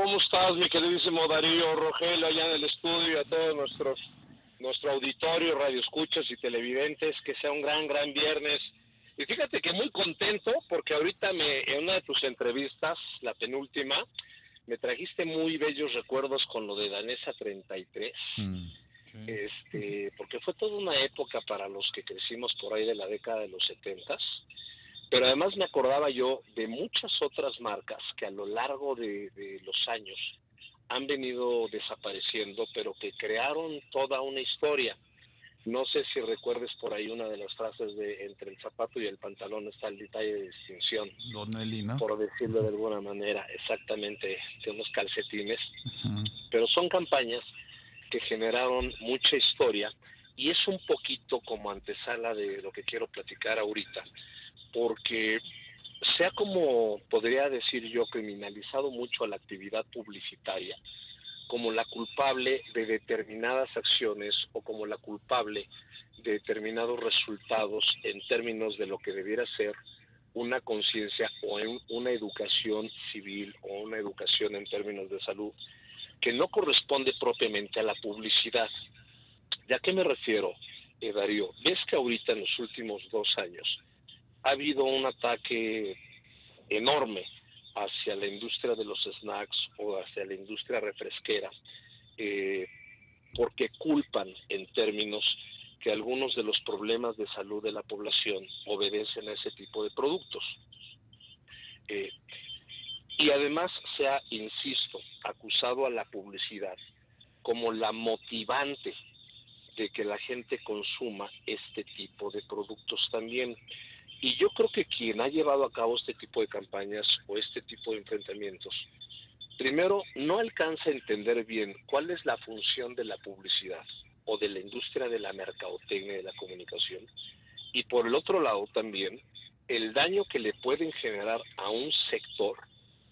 ¿Cómo estás, mi queridísimo Darío, Rogelio, allá en el estudio, y a todos nuestro auditorio, radioescuchas y televidentes? Que sea un gran viernes. Y fíjate que muy contento porque ahorita en una de tus entrevistas, la penúltima, me trajiste muy bellos recuerdos con lo de Danesa 33. Porque fue toda una época para los que crecimos por ahí de la década de los 70s. Pero además me acordaba yo de muchas otras marcas que a lo largo de los años han venido desapareciendo, pero que crearon toda una historia. No sé si recuerdes por ahí una de las frases de entre el zapato y el pantalón está el detalle de distinción. Don Eli, ¿no? Por decirlo de alguna manera, exactamente, de unos calcetines. Pero son campañas que generaron mucha historia y es un poquito como antesala de lo que quiero platicar ahorita, porque se ha, como podría decir yo, criminalizado mucho a la actividad publicitaria como la culpable de determinadas acciones o como la culpable de determinados resultados en términos de lo que debiera ser una conciencia o una educación civil o una educación en términos de salud que no corresponde propiamente a la publicidad. ¿Ya a qué me refiero, Darío? Ves que ahorita en los últimos 2 años ha habido un ataque enorme hacia la industria de los snacks o hacia la industria refresquera, porque culpan en términos que algunos de los problemas de salud de la población obedecen a ese tipo de productos. Y además se ha, insisto, acusado a la publicidad como la motivante de que la gente consuma este tipo de productos también. Y yo creo que quien ha llevado a cabo este tipo de campañas o este tipo de enfrentamientos, primero, no alcanza a entender bien cuál es la función de la publicidad o de la industria de la mercadotecnia y de la comunicación, y por el otro lado también el daño que le pueden generar a un sector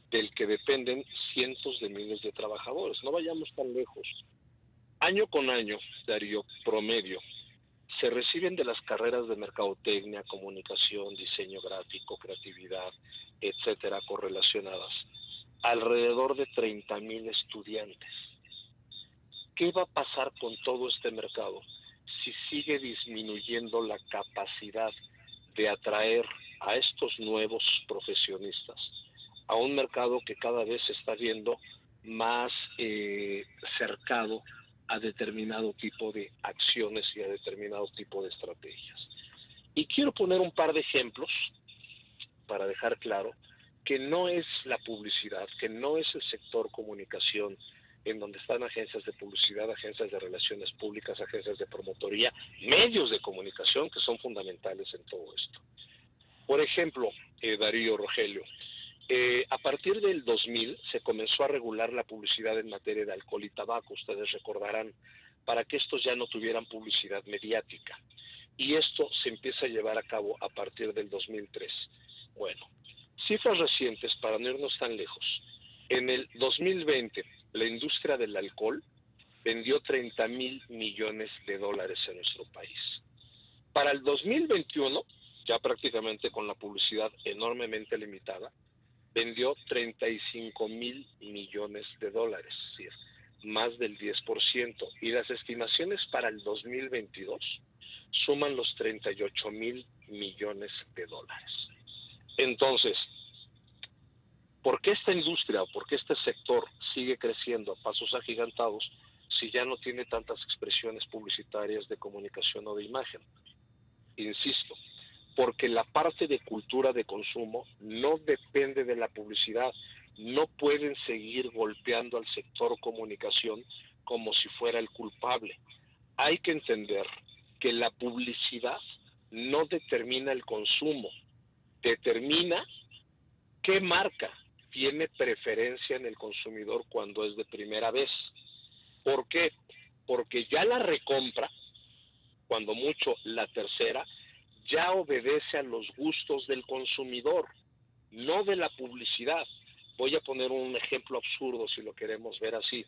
del que dependen cientos de miles de trabajadores. No vayamos tan lejos. Año con año, Darío, promedio, se reciben de las carreras de mercadotecnia, comunicación, diseño gráfico, creatividad, etcétera, correlacionadas, alrededor de 30,000 estudiantes. ¿Qué va a pasar con todo este mercado si sigue disminuyendo la capacidad de atraer a estos nuevos profesionistas a un mercado que cada vez se está viendo más cercado a determinado tipo de acciones y a determinado tipo de estrategias? Y quiero poner un par de ejemplos para dejar claro que no es la publicidad, que no es el sector comunicación, en donde están agencias de publicidad, agencias de relaciones públicas, agencias de promotoría, medios de comunicación que son fundamentales en todo esto. Por ejemplo, Darío, Rogelio, a partir del 2000 se comenzó a regular la publicidad en materia de alcohol y tabaco, ustedes recordarán, para que estos ya no tuvieran publicidad mediática. Y esto se empieza a llevar a cabo a partir del 2003. Bueno, cifras recientes para no irnos tan lejos. En el 2020, la industria del alcohol vendió 30,000 millones de dólares en nuestro país. Para el 2021, ya prácticamente con la publicidad enormemente limitada, vendió 35,000 millones de dólares, es decir, más del 10%. Y las estimaciones para el 2022 suman los 38,000 millones de dólares. Entonces, ¿por qué esta industria o por qué este sector sigue creciendo a pasos agigantados si ya no tiene tantas expresiones publicitarias de comunicación o de imagen? Insisto, porque la parte de cultura de consumo no depende de la publicidad. No pueden seguir golpeando al sector comunicación como si fuera el culpable. Hay que entender que la publicidad no determina el consumo, determina qué marca tiene preferencia en el consumidor cuando es de primera vez. ¿Por qué? Porque ya la recompra, cuando mucho la tercera, ya obedece a los gustos del consumidor, no de la publicidad. Voy a poner un ejemplo absurdo si lo queremos ver así.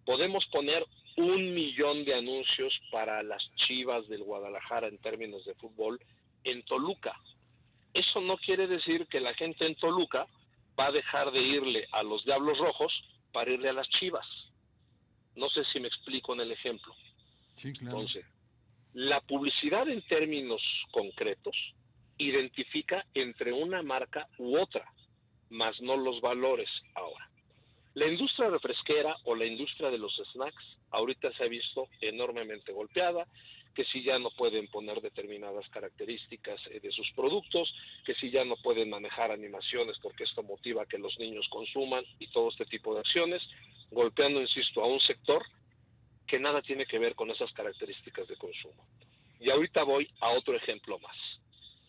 Podemos poner 1,000,000 de anuncios para las Chivas del Guadalajara en términos de fútbol en Toluca. Eso no quiere decir que la gente en Toluca va a dejar de irle a los Diablos Rojos para irle a las Chivas. No sé si me explico en el ejemplo. Sí, claro. Entonces, la publicidad en términos concretos identifica entre una marca u otra, más no los valores ahora. La industria refresquera o la industria de los snacks ahorita se ha visto enormemente golpeada, que si ya no pueden poner determinadas características de sus productos, que si ya no pueden manejar animaciones porque esto motiva a que los niños consuman y todo este tipo de acciones, golpeando, insisto, a un sector que nada tiene que ver con esas características de consumo. Y ahorita voy a otro ejemplo más.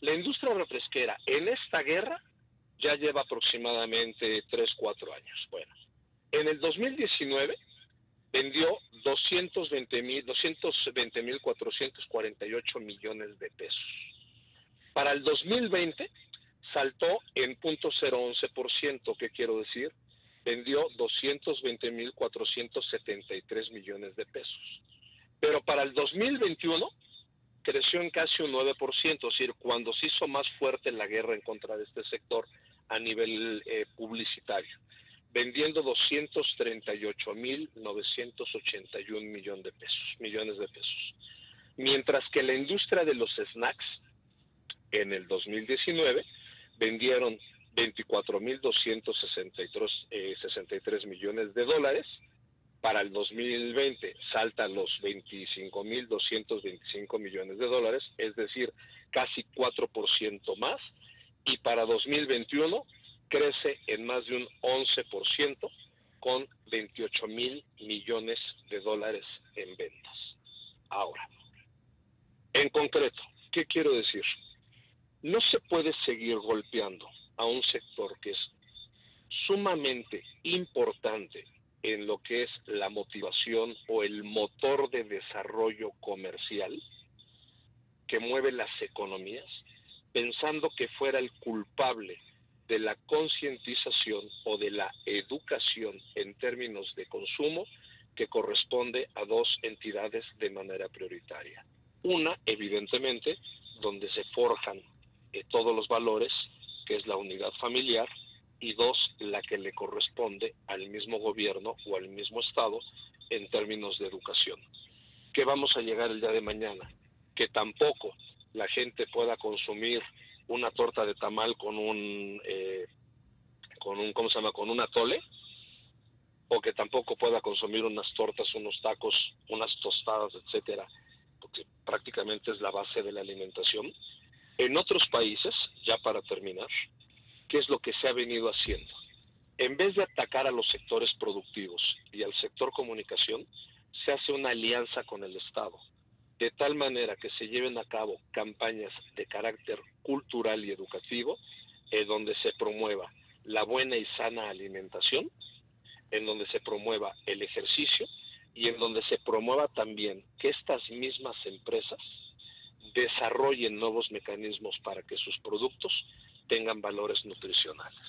La industria refresquera en esta guerra ya lleva aproximadamente 3-4 años. Bueno, en el 2019 vendió 220.448 millones de pesos. Para el 2020 saltó en 0.011%, ¿qué quiero decir? Vendió 220.473 millones de pesos. Pero para el 2021 creció en casi un 9%, es decir, cuando se hizo más fuerte la guerra en contra de este sector a nivel publicitario, vendiendo 238.981 millones de pesos. Mientras que la industria de los snacks, en el 2019, vendieron 24.263 millones de dólares. Para el 2020 salta los 25.225 millones de dólares, es decir, casi 4% más, y para 2021 crece en más de un 11% con 28.000 millones de dólares en ventas. Ahora, en concreto, ¿qué quiero decir? No se puede seguir golpeando a un sector que es sumamente importante en lo que es la motivación o el motor de desarrollo comercial que mueve las economías, pensando que fuera el culpable de la concientización o de la educación en términos de consumo que corresponde a dos entidades de manera prioritaria. Una, evidentemente, donde se forjan todos los valores, que es la unidad familiar, y dos, la que le corresponde al mismo gobierno o al mismo Estado en términos de educación. ¿Qué vamos a llegar el día de mañana? Que tampoco la gente pueda consumir una torta de tamal con un con un atole, o que tampoco pueda consumir unas tortas, unos tacos, unas tostadas, etcétera, porque prácticamente es la base de la alimentación. En otros países, ya para terminar, ¿qué es lo que se ha venido haciendo? En vez de atacar a los sectores productivos y al sector comunicación, se hace una alianza con el Estado, de tal manera que se lleven a cabo campañas de carácter cultural y educativo, donde se promueva la buena y sana alimentación, en donde se promueva el ejercicio y en donde se promueva también que estas mismas empresas desarrollen nuevos mecanismos para que sus productos tengan valores nutricionales.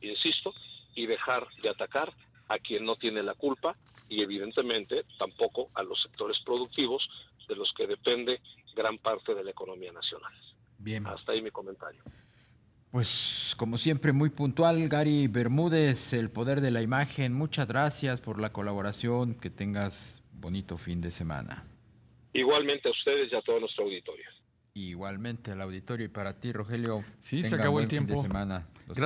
Insisto, y dejar de atacar a quien no tiene la culpa y evidentemente tampoco a los sectores productivos de los que depende gran parte de la economía nacional. Bien. Hasta ahí mi comentario. Pues como siempre muy puntual, Gary Bermúdez, El Poder de la Imagen. Muchas gracias por la colaboración. Que tengas bonito fin de semana. Igualmente a ustedes y a todo nuestro auditorio. Igualmente al auditorio y para ti, Rogelio. Sí, se acabó el tiempo. Fin de semana. Gracias.